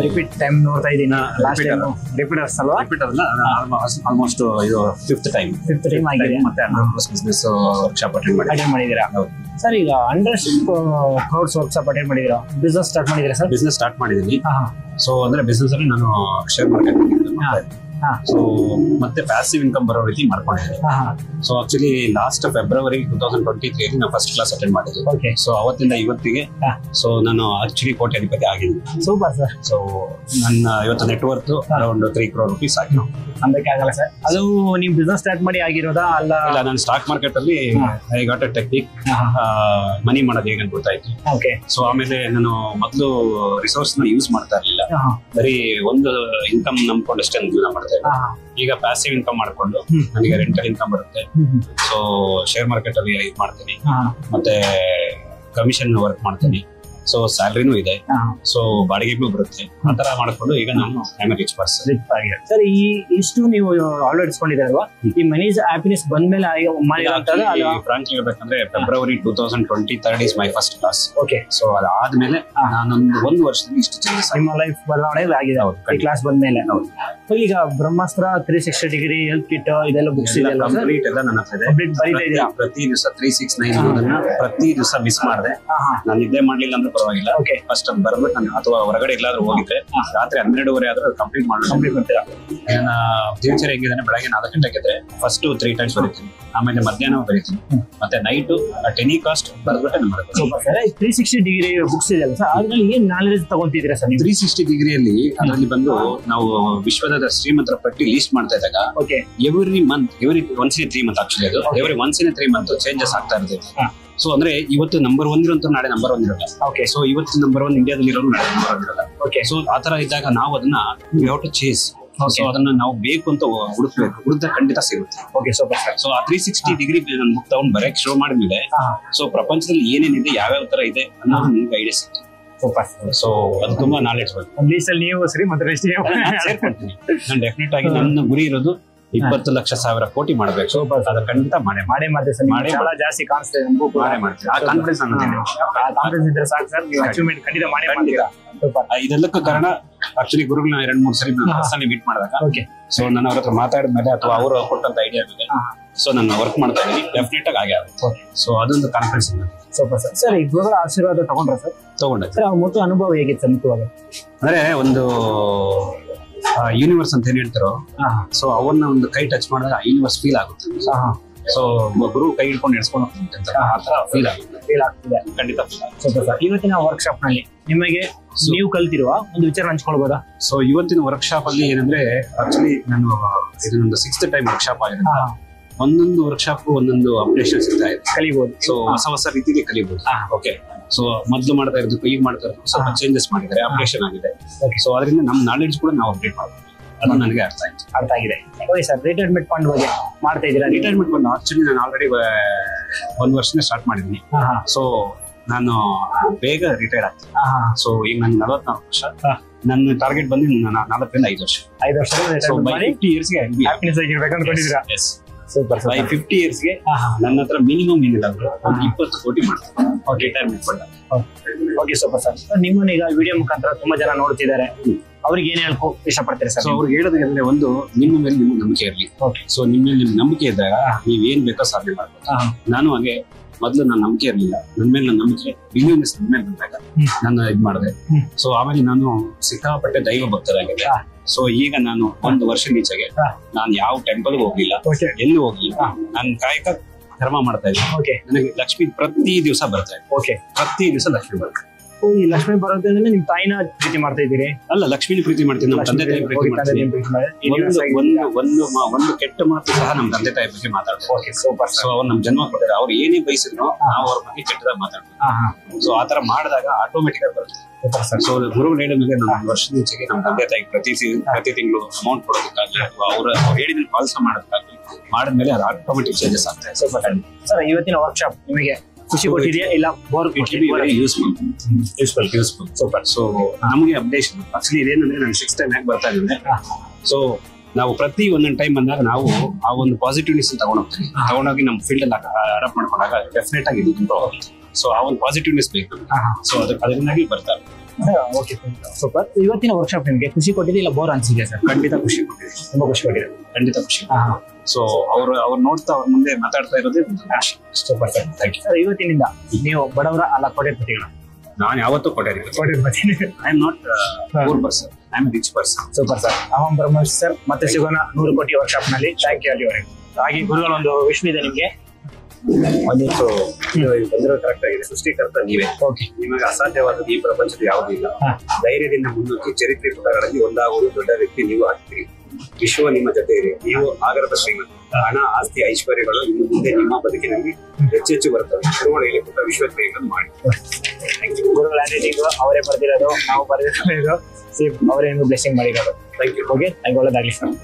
Repeat time ನೋಡ್ತಾ ಇದ್ದೀನಿ. Last time repeaters ಅಲ್ವಾ? ರಿಪೀಟರ್ ಆಲ್ಮೋಸ್ಟ್ ಇದು ಫಿಫ್ತ್ ಟೈಮ್ ಆಗಿದೆ. ಮತ್ತೆ ಬಿಸ್ನೆಸ್ ವರ್ಕ್ಶಾಪ್ ಅಟೆಂಡ್ ಮಾಡಿದ್ದೀರಾ ಸರ್? ಈಗ 100 crores ವರ್ಕ್ಶಾಪ್ ಅಟೆಂಡ್ ಮಾಡಿದ್ದೀರಾ, ಬಿಸ್ನೆಸ್ ಸ್ಟಾರ್ಟ್ ಮಾಡಿದ್ದೀರಾ ಸರ್? ಬಿಸ್ನೆಸ್ ಸ್ಟಾರ್ಟ್ ಮಾಡಿದ್ದೀನಿ. ಸೊ ಅಂದ್ರೆ ಬಿಸ್ನೆಸ್ ಅಲ್ಲಿ ನಾನು ಶೇರ್ ಮಾರ್ಕೆಟ್ ಸೊ ಮತ್ತೆ ಪ್ಯಾಸಿವ್ ಇನ್ಕಮ್ ಬರೋ ರೀತಿ ಮಾಡ್ಕೊಂಡಿದ್ದೀನಿ. ಸೊ ಆಕ್ಚುಲಿ ಲಾಸ್ಟ್ ಫೆಬ್ರವರಿ 2023 ನಾವು ಫಸ್ಟ್ ಕ್ಲಾಸ್ ಅಟೆಂಡ್ ಮಾಡಿದ್ವಿ. ಸೊ ಅವತ್ತಿಂದ ಇವತ್ತಿಗೆ ಸೊ ನಾನು ಆಕ್ಚುಲಿ ಕೋಟ್ಯಾಧಿಪತಿ ಆಗಿದ್ದೀನಿ. Super sir. ಸೊ ನನ್ನ ಇವತ್ತು ನೆಟ್ವರ್ತ್ ಅರೌಂಡ್ 3 crore rupees ಆಗಿದೆ. ಅಂದಕ್ಕೆ ಆಗಲ್ಲ ಸರ್, ಅದು ನೀವು ಬಿಸ್ನೆಸ್ ಸ್ಟಾರ್ಟ್ ಮಾಡಿ ಆಗಿರೋದಾ? ಅಲ್ಲ, ನಾನು ಸ್ಟಾಕ್ ಮಾರ್ಕೆಟ್ ಅಲ್ಲಿ ಐ ಗಾಟ್ ಅ ಟೆಕ್ನಿಕ್ ಮನಿ ಮಾಡೋದು ಹೇಗೆ ಅಂತ ಗೊತ್ತಾಯ್ತು. ಸೊ ಆಮೇಲೆ ನಾನು ಮೊದಲು ರಿಸೋರ್ಸ್ ನ ಯೂಸ್ ಮಾಡ್ತಾ ಇರ್ಲಿಲ್ಲ, ಬರೀ ಒಂದು ಇನ್ಕಮ್ ನಂಬ್ಕೊಂಡಷ್ಟೇ ಅನುಕೂಲ ಮಾಡ್ತಾ ಇದ್ದೆ. ಈಗ ಪ್ಯಾಸಿವ್ ಇನ್ಕಮ್ ಮಾಡ್ಕೊಂಡು ನನಗೆ ರೆಂಟಲ್ ಇನ್ಕಮ್ ಬರುತ್ತೆ. ಸೊ ಶೇರ್ ಮಾರ್ಕೆಟ್ ಅಲ್ಲಿ ಇದು ಮಾಡ್ತೀನಿ, ಮತ್ತೆ ಕಮಿಷನ್ ವರ್ಕ್ ಮಾಡ್ತೀನಿ. ಸೊ ಸ್ಯಾಲರಿನೂ ಇದೆ, ಸೊ ಬಾಡಿಗೆಗೂ ಬರುತ್ತೆ. ಆ ತರ ಮಾಡ್ಕೊಂಡು ಈಗ ನಾನು ರಿಚ್ ಪರ್ಸನ್. ಸರ್, ಈ ಇಷ್ಟು ನೀವು ಅಳವಡಿಸ್ಕೊಂಡಿದ್ದೀರಲ್ವಾ, ಈ ಮನೀಸ್ ಹ್ಯಾಪಿನೆಸ್ ಬಂದ್ಮೇಲೆ ಫ್ರಾಂಕ್ಲಿ ಹೇಳ್ಬೇಕಂದ್ರೆ February 2023 is my first class. Okay. So ಅದಾದ್ಮೇಲೆ ನಾನೊಂದು 1 ವರ್ಷದಲ್ಲಿ ಇಷ್ಟು ಚೇಂಜಸ್ ನಿಮ್ಮ ಲೈಫ್ ಬದಲಾವಣೆ ಆಗಿದೆ ಈ ಕ್ಲಾಸ್ ಬಂದ್ಮೇಲೆ. ಈಗ ಬ್ರಹ್ಮಾಸ್ತ್ರ 360 ಡಿಗ್ರಿ ಹೆಲ್ತ್ ಕಿಟ್ ಇದೆಲ್ಲ ಬುಕ್ಸ್ ಇದೆಲ್ಲ ಕಂಪ್ಲೀಟ್ ಎಲ್ಲ ನನ್ನ ಹತ್ರ ಇದೆ. ಪ್ರತಿ ದಿವಸ 369 ಪ್ರತಿ ದಿವಸ ಮಿಸ್ ಮಾಡಿದೆ. ನಾನು ನಿದ್ದೆ ಮಾಡ್ಲಿಲ್ಲ ಅಂದ್ರೆ ಪರವಾಗಿಲ್ಲ, ಫಸ್ಟ್ ಅದು ಬರ್ಬೇಕು. ನಾನು ಅಥವಾ ಹೊರಗಡೆ ಎಲ್ಲಾದ್ರೂ ಹೋಗಿದ್ರೆ ರಾತ್ರಿ 12:30 ಆದ್ರೂ ಕಂಪ್ಲೀಟ್ ಮಾಡ್ತೀರಾ. ನನ್ನ ದಿನಚರಿ ಹೆಂಗಿದೆ, ಬೆಳಗ್ಗೆ 4 ಗಂಟೆಗೆ ಇದ್ರೆ ಫಸ್ಟ್ 3 times ಬರೀತೀನಿ, ಆಮೇಲೆ ಮಧ್ಯಾಹ್ನ ಬರೀತೀನಿ, ಮತ್ತೆ ನೈಟ್ ಅಟ್ ಎನಿ ಕಾಸ್ಟ್ ಬರ್ಬಿಟ್ಟೆ ನಾನು 360 ಡಿಗ್ರಿ ಬುಕ್ಸ್ ಇದೆಯಲ್ಲ ಸರ್, ಅದ್ರಲ್ಲಿ ಏನ್ ನಾಲೆಜ್ ತಗೊಂತಿದ್ದೀರಾ ಸರ್? 360 ಡಿಗ್ರಿಯಲ್ಲಿ ಅದರಲ್ಲಿ ಬಂದು ನಾವು ವಿಶ್ವದ ಶ್ರೀಮಂತರ ಪಟ್ಟಿ ಲೀಸ್ಟ್ ಮಾಡ್ತಾ ಇದ್ದಾಗ every month once in 3 month actually ಅದು every once in 3 month changes ಆಗ್ತಾ ಇರ್ತೈತೆ. ಸೊ ಅಂದ್ರೆ ಇವತ್ತು ನಂಬರ್ 1 ಇರೋಂತ ನಾಳೆ ನಂಬರ್ 1 ಇರಲ್ಲ. ಸೊ ಇವತ್ತು ನಂಬರ್ 1 ಇಂಡಿಯಾದಲ್ಲಿ ಇರೋರು ನಾಳೆ ನಂಬರ್ 1 ಇರಲ್ಲ. ಸೊ ಆತರ ಇದ್ದಾಗ ನಾವು ಅದನ್ನ ಚೇಸ್, ಸೊ ಅದನ್ನ ನಾವು ಬೇಕು ಅಂತ ಹುಡುಕ್ಬೇಕು, ಹುಡುಕ್ದ ಖಂಡಿತ ಸಿಗುತ್ತೆ. ಸೊ ಆ 360 ಡಿಗ್ರಿ ನಾನು ಬುಕ್ ತಗೊಂಡ್ ಬರಕ್ ಶುರು ಮಾಡಿದ್ಮೇಲೆ ಸೊ ಪ್ರಪಂಚದಲ್ಲಿ ಏನೇನಿದೆ, ಯಾವ್ಯಾವ ತರ ಇದೆ ಅನ್ನೋದು ನಿಮ್ಗೆ ಐಡಿಯಾ ಸಿಕ್ತು. ಸೊ ಅದು ತುಂಬಾ ನಾಲೆಡ್ಜ್ ಬಂತು. ನೀವು ಶ್ರೀಮಂತರು ಸೇರ್ಕೊಂತೀನಿ. ನಾನು ಡೆಫಿನೆಟ್ ಆಗಿ ನನ್ನ ಗುರಿ ಇರೋದು 20 ಲಕ್ಷ ಸಾವಿರ ಕೋಟಿ ಮಾಡಬೇಕು. ಅದ ಖಂಡಿತ ಮಾಡೇ ಮಾಡ್ತೀವಿ. ಜಾಸ್ತಿ ಕಾಣಿಸ್ತದೆ ನಮಗೂ ಮಾಡ್ತೀವಿ. ಆ ಕಾನ್ಫಿಡೆನ್ಸ್ ಕಾನ್ಫಿಡೆನ್ಸ್ ಇದ್ರೆ ಸಾಕು ಸರ್, ನೀವು ಅಚೀವ್ಮೆಂಟ್ ಖಂಡಿತ ಮಾಡ್ತೀರಾ. ಇದೆಲ್ಲಕ್ಕೂ ಕಾರಣ ಆಕ್ಚುಲಿ ಗುರುಗಳನ್ನ 2-3 ಸರಿ ಪರ್ಸನಲಿ ಮೀಟ್ ಮಾಡಿದಾಗ ಸೊ ನಾನು ಅವ್ರ ಹತ್ರ ಮಾತಾಡಿದ್ಮೇಲೆ ಅಥವಾ ಅವರು ಕೊಟ್ಟಂತ ಐಡಿಯಾ ಮೇಲೆ ಸೊ ನಾನು ವರ್ಕ್ ಮಾಡ್ತಾ ಇದ್ದೀನಿ, ಡೆಫಿನೆಟ್ ಆಗಿ ಆಗುತ್ತೆ. ಸೊ ಅದೊಂದು ಕಾನ್ಫಿಡೆನ್ಸ್ ಇದೆ. Super sir. ಸರ್, ಈ ಗುರುಗಳ ಆಶೀರ್ವಾದ ತಗೊಂಡ್ರ ಸರ್? ತಗೊಂಡೆ ಸರ್. ಆ ಮೊದಲು ಅನುಭವ ಹೇಗಿತ್ತು ಸರ್ ಮುಖ್ಯವಾಗಿ? ಅಂದ್ರೆ ಒಂದು ಯೂನಿವರ್ಸ್ ಅಂತ ಏನ್ ಹೇಳ್ತಾರೋ, ಸೊ ಅವ್ರನ್ನ ಒಂದು ಕೈ ಟಚ್ ಮಾಡಿದಾಗ ಯೂನಿವರ್ಸ್ ಫೀಲ್ ಆಗುತ್ತೆ. ಸೊ ಗುರು ಕೈ ಹಿಡ್ಕೊಂಡು ನಡೆಸ್ಕೊಂಡು ಹೋಗ್ತಾರೆ, ಆ ತರ ಫೀಲ್ ಆಗ್ತಿದೆ. ಖಂಡಿತ ಫೀಲ್ ಆಗುತ್ತೆ. ಇವತ್ತಿನ ವರ್ಕ್ಶಾಪ್ ನಲ್ಲಿ ನಿಮಗೆ ನೀವು ಕಲ್ತಿರುವ ಒಂದು ವಿಚಾರ ಹಂಚ್ಕೊಳ್ಬೋದಾ? ಸೊ ಇವತ್ತಿನ ವರ್ಕ್ಶಾಪ್ ಅಲ್ಲಿ ಏನಂದ್ರೆ ಆಕ್ಚುಲಿ ನಾನು ಇದೊಂದು 6th ಟೈಮ್ ವರ್ಕ್ಶಾಪ್ ಆಗಿದೆ. ಒಂದೊಂದು ವರ್ಕ್ಶಾಪ್ ಒಂದೊಂದು ಅಪ್ಡೇಷನ್ ಸಿಗ್ತಾ ಇದೆ, ಕಲಿಬಹುದು. ಸೊ ಹೊಸ ರೀತಿಯಲ್ಲಿ ಕಲಿಬಹುದು. ಓಕೆ. ಸೊ ಮೊದಲು ಮಾಡ್ತಾ ಇರೋದಕ್ಕೂ ಈಗ ಮಾಡ್ತಾ ಇರೋದು ಸ್ವಲ್ಪ ಚೇಂಜಸ್ ಮಾಡಿದ್ದಾರೆ, ಅಪ್ಡೇಷನ್ ಆಗಿದೆ. ಸೊ ಅದರಿಂದ ನಮ್ಮ ನಾಲೆಡ್ಜ್ ಕೂಡ ನಾವು ಅಪ್ಡೇಟ್ ಮಾಡಬಹುದು. ಅದು ನನಗೆ ಅರ್ಥ ಆಗಿದೆ. ಓಕೆ ಸರ್, ರಿಟೈರ್ಮೆಂಟ್ ಫಂಡ್ ಬಗ್ಗೆ ಮಾಡ್ತಾ ಇದ್ದೀರಾ? ರಿಟೈರ್ಮೆಂಟ್ ಫಂಡ್ ಆಕ್ಚುಲಿ ನಾನು ಆಲ್ರೆಡಿ 1 ವರ್ಷನೇ ಸ್ಟಾರ್ಟ್ ಮಾಡಿದ್ದೀನಿ. ಸೊ ನಾನು ಬೇಗ ರಿಟೈರ್ಡ್ ಆಗ್ತೀನಿ. ಸೊ ಈಗ ನನ್ 44 ವರ್ಷ, ನನ್ನ ಟಾರ್ಗೆಟ್ ಬಂದು 4 ರಿಂದ 5 ವರ್ಷ. 5 ವರ್ಷ 50 years ಗೆ ಹ್ಯಾಪಿನೆಸ್ ಆಗಿರ್ಬೇಕು ಅನ್ಕೊಂಡಿದ್ದೀರಾ? Super sir. 50 years ಗೆ ನನ್ನ ಹತ್ರ ಮಿನಿಮಮ್ ಏನಿಲ್ಲ ಅಂದ್ರೆ 20 ಕೋಟಿ ಮಾಡ್ತೀನಿ retirement fund. Okay, super sir. ನಿಮ್ಮನ್ನ ಈಗ ವಿಡಿಯೋ ಮುಖಾಂತರ ತುಂಬಾ ಜನ ನೋಡ್ತಿದ್ದಾರೆ, ಅವ್ರಿಗೆ ಏನ್ ಹೇಳ್ಕೊ ಇಷ್ಟಪಡ್ತೀರಿ ಸರ್? ಸೊ ಅವ್ರಿಗೆ ಹೇಳೋದಂದ್ರೆ ಒಂದು, ನಿಮ್ಮ ಮೇಲೆ ನಿಮ್ಗೆ ನಂಬಿಕೆ ಇರಲಿ. ಸೊ ನಿಮ್ಮ ಮೇಲೆ ನಿಮ್ಗೆ ನಂಬಿಕೆ ಇದ್ದಾಗ ನೀವ್ ಏನ್ ಬೇಕೋ ಸಾಧನೆ ಮಾಡ್ಬೋದು. ನಾನು ಹಾಗೆ ಮೊದ್ಲು ನನ್ನ ನಂಬಿಕೆ ಇರಲಿಲ್ಲ, ನನ್ನ ಮೇಲೆ ನನ್ನ ನಂಬಿಕೆ ಬಿಲಿಯನ್ಸ್ ನನ್ನ ಮೇಲೆ ಬಂದಾಗ ನಾನು ಇದ್ ಮಾಡಿದೆ. ಸೊ ಆಮೇಲೆ ನಾನು ಸಿಕ್ಕಾಪಟ್ಟೆ ದೈವ ಭಕ್ತರಾಗಿದೆ. ಸೊ ಈಗ ನಾನು 1 ವರ್ಷ ಈಚೆಗೆ ನಾನು ಯಾವ ಟೆಂಪಲ್ ಹೋಗ್ಲಿಲ್ಲ, ಎಲ್ಲೂ ಹೋಗ್ಲಿಲ್ಲ. ನಾನು ಕಾಯಕ ಧರ್ಮ ಮಾಡ್ತಾ ಇದ್ದೀನಿ. ನನಗೆ ಲಕ್ಷ್ಮಿ ಪ್ರತಿ ದಿವಸ ಬರ್ತಾ ಇದೆ. ಪ್ರತಿ ದಿವಸ ಲಕ್ಷ್ಮಿ ಬರುತ್ತೆ. ಈ ಲಕ್ಷ್ಮಿ ಬರುತ್ತೆ ಅಂದ್ರೆ ನಿಮ್ ತಾಯಿನ ಪ್ರೀತಿ ಮಾಡ್ತಾ ಇದ್ದೀರಿ? ಅಲ್ಲ, ಲಕ್ಷ್ಮಿನ ಪ್ರೀತಿ ಮಾಡ್ತೀನಿ, ನಮ್ಮ ತಂದೆ ತಾಯಿ ಪ್ರೀತಿ ಮಾಡ್ತೀನಿ. ಒಂದು ಕೆಟ್ಟ ಮಾತು ಸಹ ನಮ್ಮ ತಂದೆ ತಾಯಿ ಬಗ್ಗೆ ಮಾತಾಡ್ತಾರೆ. ಸೊ ಅವ್ರು ನಮ್ ಜನ್ಮ ಕೊಡ್ತಾರೆ, ಅವ್ರು ಏನೇ ಬಯಸಿದ್ರು ನಾವು ಅವ್ರ ಬಗ್ಗೆ ಕೆಟ್ಟದಾಗ ಮಾತಾಡ್ತೀವಿ. ಸೊ ಆತರ ಮಾಡಿದಾಗ ಆಟೋಮೆಟಿಕ್ ಆಗಿ ಬರುತ್ತೆ. ಸೊ ಗುರುಗಳು ಹೇಳಿದ ಮೇಲೆ ನಾನು 1 ವರ್ಷದ ಈಚೆಗೆ ನಮ್ಮ ತಂದೆ ತಾಯಿ ಪ್ರತಿ ತಿಂಗಳು ಅಮೌಂಟ್ ಕೊಡೋದಕ್ಕಾಗಲಿ ಅಥವಾ ಅವ್ರು ಹೇಳಿದ್ರೆ ಪಾಲಿಸ ಮಾಡೋದಕ್ಕಾಗಲಿ ಮಾಡಿದ್ಮೇಲೆ ಅದು ಆಟೋಮೆಟಿಕ್ ಚೇಂಜಸ್ ಆಗ್ತದೆ. ಸರ್, ಇವತ್ತಿನ ವರ್ಕ್ಶಾಪ್ ನಿಮಗೆ ಖುಷಿ ಕೊಟ್ಟಿದೆಯಾ? ಇಲ್ಲ ಯೂಸ್ಫುಲ್. ಸೂಪರ್. ಸೊ ನಮಗೆ ಅಪ್ಡೇಷನ್ ಆಕ್ಚುಲಿ ಇದೇನಂದ್ರೆ ನಾನು 6th ಟೈಮ್ ಯಾಕೆ ಬರ್ತಾ ಇದ್ದೇನೆ. ಸೊ ನಾವು ಪ್ರತಿ ಒಂದೊಂದು ಟೈಮ್ ಬಂದಾಗ ನಾವು ಆ ಒಂದು ಪಾಸಿಟಿವ್ನೆಸ್ ತಗೊಂಡೋಗಿ ನಮ್ಮ ಫೀಲ್ಡ್ ಅಲ್ಲಿ ಅಡಾಪ್ಟ್ ಮಾಡ್ಕೊಂಡಾಗ ಡೆಫಿನೆಟ್ ಆಗಿ ಇದು ಇಂಪ್ರೂವ್ ಆಗುತ್ತೆ. ಸೊ ಆ ಒಂದು ಪಾಸಿಟಿವ್ನೆಸ್ ಬೇಕು. ಸೊ ಅದರಿಂದಾಗಿ ಬರ್ತಾರೆ. Okay super. ಇವತ್ತಿನ ವರ್ಕ್ಶಾಪ್ ನಿಮ್ಗೆ ಖುಷಿ ಕೊಟ್ಟಿದೆ ಇಲ್ಲ ಬೋರ್ ಅನ್ಸಿದೆ ಸರ್? ಖಂಡಿತ ಖುಷಿ ಕೊಟ್ಟಿದೆ, ತುಂಬಾ ಖುಷಿ ಕೊಟ್ಟಿದೆ, ಖಂಡಿತ ಖುಷಿ. ಸೊ ಅವ್ರು ನೋಡ್ತಾ ಅವ್ರ ಮುಂದೆ ಮಾತಾಡ್ತಾ ಇರೋದೇ ಖುಷಿ. Super sir, thank you sir. ಇವತ್ತಿನಿಂದ ನೀವು ಬಡವರ ಅಲ್ಲ ಕೋಟ್ಯಾಧಿಪತಿಗಳ? ನಾನು ಯಾವತ್ತೂ ಕೋಟ್ಯಾಧಿಪತಿ. I am not poor person, I am rich person. Super sir. ಅಹಂ ಬ್ರಹ್ಮರ್ಷಿ ಸರ್, ಮತ್ತೆ ಸಿಗೋಣ 100 ಕೋಟಿ ವರ್ಕ್ಶಾಪ್ ನಲ್ಲಿ. ಥ್ಯಾಂಕ್ ಯು ಅಲ್ಲಿವರೆಗೆ. ಹಾಗೆ ಗುರುಗಳ ಒಂದು ವಿಶ್ವ ಇದೆ ನಿಮ್ಗೆ. ಒಂದಿತ್ತು ಬಂದಿರೋ ಕರೆಕ್ಟ್ ಆಗಿದೆ. ಸೃಷ್ಟಿಕರ್ತ ನೀವೇ. ಓಕೆ. ನಿಮಗೆ ಅಸಾಧ್ಯವಾದ ಈ ಪ್ರಪಂಚದ ಯಾವುದೂ ಇಲ್ಲ. ಧೈರ್ಯದಿಂದ ಮುನ್ನುಗ್ಗಿ ಚರಿತ್ರೆ ಪುಟಗಳಲ್ಲಿ ಒಂದಾಗುವುದು ದೊಡ್ಡ ವ್ಯಕ್ತಿ ನೀವು ಆಗ್ತೀರಿ. ವಿಶ್ವ ನಿಮ್ಮ ಜೊತೆ ಇದೆ. ನೀವು ಆಗರದ ಶ್ರೀಮಂತ. ಹಣ, ಆಸ್ತಿ, ಐಶ್ವರ್ಯಗಳು ಇನ್ನು ಮುಂದೆ ನಿಮ್ಮ ಬದುಕಿನಲ್ಲಿ ಹೆಚ್ಚೆಚ್ಚು ಬರುತ್ತವೆ. ತಿಳುವಳಿಕೆ ಪುಟ ವಿಶ್ವಕ್ರಿಯೆಗಳನ್ನು ಮಾಡಿ. ಗುರುಗಳ ಹ್ಯಾಂಡ್ ಅವರೇ ಬರೆದಿರೋದು, ನಾವು ಬರೆದಿರೋದು, ಅವರೇ ಬ್ಲೆಸ್ಸಿಂಗ್ ಮಾಡಿರೋದು. Thank you. ಓಕೆ, ಒಳ್ಳೆದಾಗ್ಲಿ ಸರ್.